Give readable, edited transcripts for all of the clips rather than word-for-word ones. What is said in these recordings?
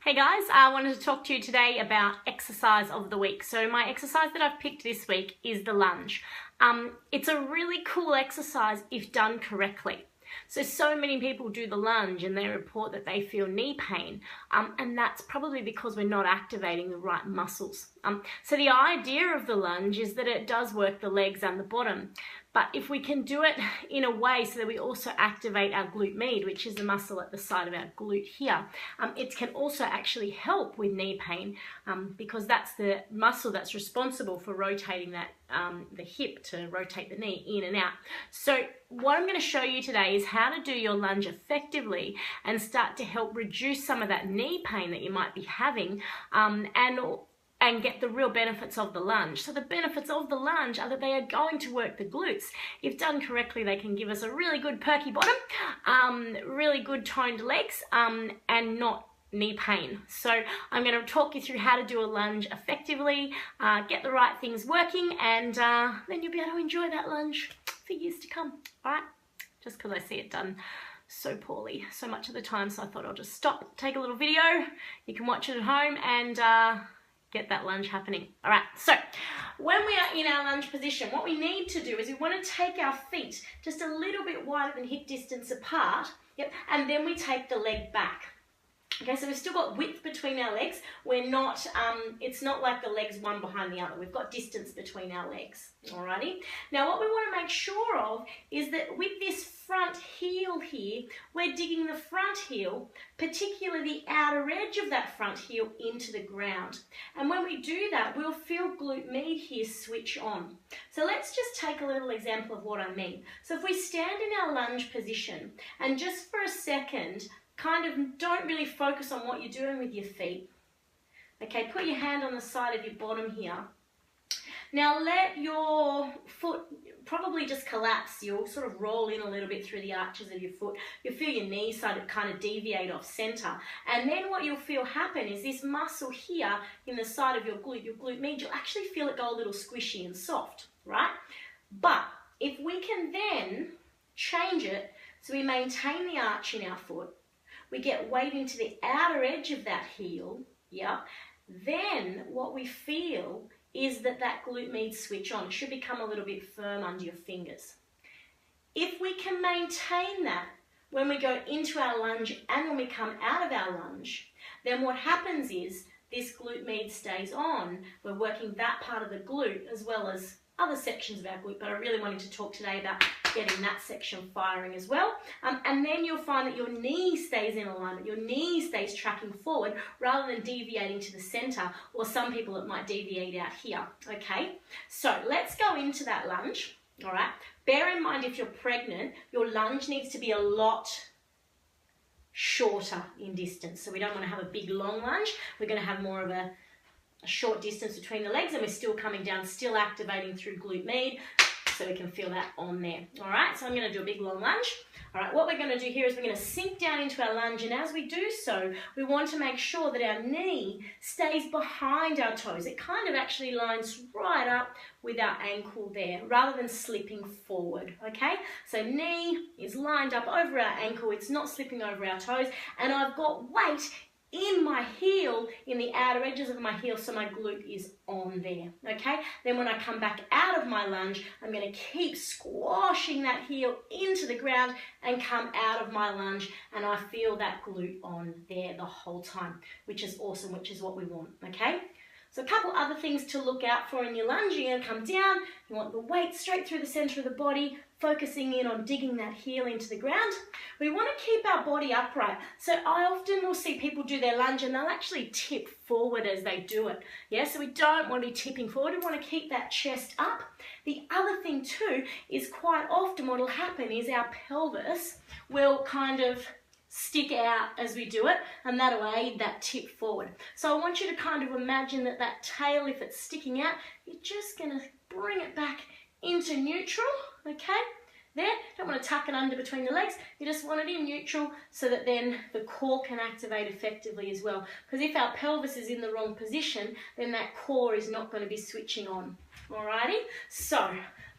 Hey guys, I wanted to talk to you today about exercise of the week. So my exercise that I've picked this week is the lunge. It's a really cool exercise if done correctly. So many people do the lunge and they report that they feel knee pain, and that's probably because we're not activating the right muscles. So the idea of the lunge is that it does work the legs and the bottom, but if we can do it in a way so that we also activate our glute med, which is the muscle at the side of our glute here, it can also actually help with knee pain because that's the muscle that's responsible for rotating that the hip to rotate the knee in and out. So what I'm going to show you today is how to do your lunge effectively and start to help reduce some of that knee pain that you might be having and get the real benefits of the lunge. So the benefits of the lunge are that they are going to work the glutes. If done correctly, they can give us a really good perky bottom, really good toned legs, and not knee pain. So I'm going to talk you through how to do a lunge effectively, get the right things working, and then you'll be able to enjoy that lunge for years to come. All right? Just because I see it done so poorly so much of the time, so I thought I'll just stop, take a little video. You can watch it at home and get that lunge happening. All right, so when we are in our lunge position, what we need to do is we want to take our feet just a little bit wider than hip distance apart, and then we take the leg back. Okay, so we've still got width between our legs. We're not, it's not like the legs one behind the other. We've got distance between our legs, alrighty? Now what we want to make sure of is that with this front heel here, we're digging the front heel, particularly the outer edge of that front heel, into the ground. And when we do that, we'll feel glute med here switch on. So let's just take a little example of what I mean. So if we stand in our lunge position and just for a second, kind of don't really focus on what you're doing with your feet. Okay, put your hand on the side of your bottom here. Now let your foot probably just collapse. You'll sort of roll in a little bit through the arches of your foot. You'll feel your knees start to kind of deviate off center. And then what you'll feel happen is this muscle here in the side of your glute med, you'll actually feel it go a little squishy and soft, right? But if we can then change it so we maintain the arch in our foot, we get weight into the outer edge of that heel, then what we feel is that that glute med switch on. It should become a little bit firm under your fingers. If we can maintain that when we go into our lunge and when we come out of our lunge, then what happens is this glute med stays on. We're working that part of the glute as well as other sections of our glute, but I really wanted to talk today about getting that section firing as well. And then you'll find that your knee stays in alignment, your knee stays tracking forward rather than deviating to the center, or some people it might deviate out here, okay? So let's go into that lunge, all right? Bear in mind if you're pregnant, your lunge needs to be a lot shorter in distance. So we don't want to have a big long lunge. We're going to have more of a short distance between the legs, and we're still coming down, still activating through glute med, so we can feel that on there. All right, so I'm going to do a big long lunge. All right, what we're going to do here is we're going to sink down into our lunge, and as we do so, we want to make sure that our knee stays behind our toes. It kind of actually lines right up with our ankle there, rather than slipping forward, okay? So knee is lined up over our ankle, it's not slipping over our toes, and I've got weight in my heel, in the outer edges of my heel, so my glute is on there, okay? Then when I come back out of my lunge, I'm going to keep squashing that heel into the ground and come out of my lunge, and I feel that glute on there the whole time, which is awesome, which is what we want, okay? So a couple other things to look out for in your lunge. You're going to come down, you want the weight straight through the center of the body, focusing in on digging that heel into the ground. We want to keep our body upright. So I often will see people do their lunge and they'll actually tip forward as they do it. Yeah, so we don't want to be tipping forward. We want to keep that chest up. The other thing too is quite often what will happen is our pelvis will kind of stick out as we do it, and that'll aid that tip forward. So I want you to kind of imagine that that tail, if it's sticking out, you're just going to bring it back into neutral, okay? There, don't want to tuck it under between the legs, you just want it in neutral so that then the core can activate effectively as well. Because if our pelvis is in the wrong position, then that core is not going to be switching on. Alrighty, so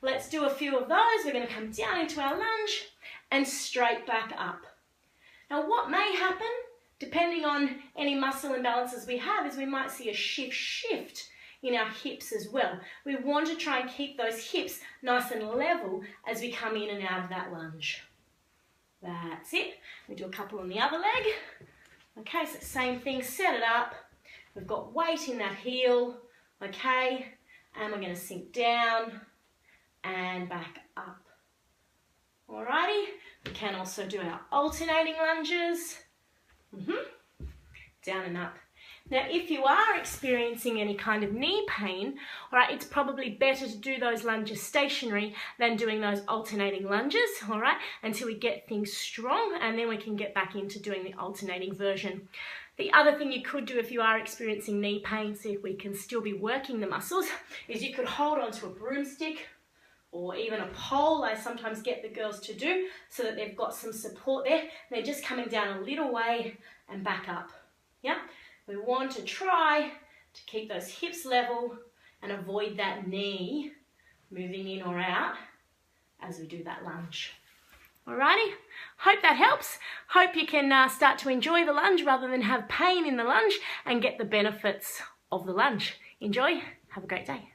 let's do a few of those. We're going to come down into our lunge and straight back up. Now what may happen depending on any muscle imbalances we have, is we might see a shift in our hips as well. We want to try and keep those hips nice and level as we come in and out of that lunge. That's it. We do a couple on the other leg. Okay, so same thing, set it up. We've got weight in that heel, okay, and we're going to sink down and back up. Alrighty, we can also do our alternating lunges. Down and up. Now, if you are experiencing any kind of knee pain, all right, it's probably better to do those lunges stationary than doing those alternating lunges, all right, until we get things strong, and then we can get back into doing the alternating version. The other thing you could do if you are experiencing knee pain, see if we can still be working the muscles, is you could hold onto a broomstick or even a pole. I sometimes get the girls to do so that they've got some support there. They're just coming down a little way and back up. Yeah. We want to try to keep those hips level and avoid that knee moving in or out as we do that lunge. Alrighty, hope that helps. Hope you can start to enjoy the lunge rather than have pain in the lunge and get the benefits of the lunge. Enjoy, have a great day.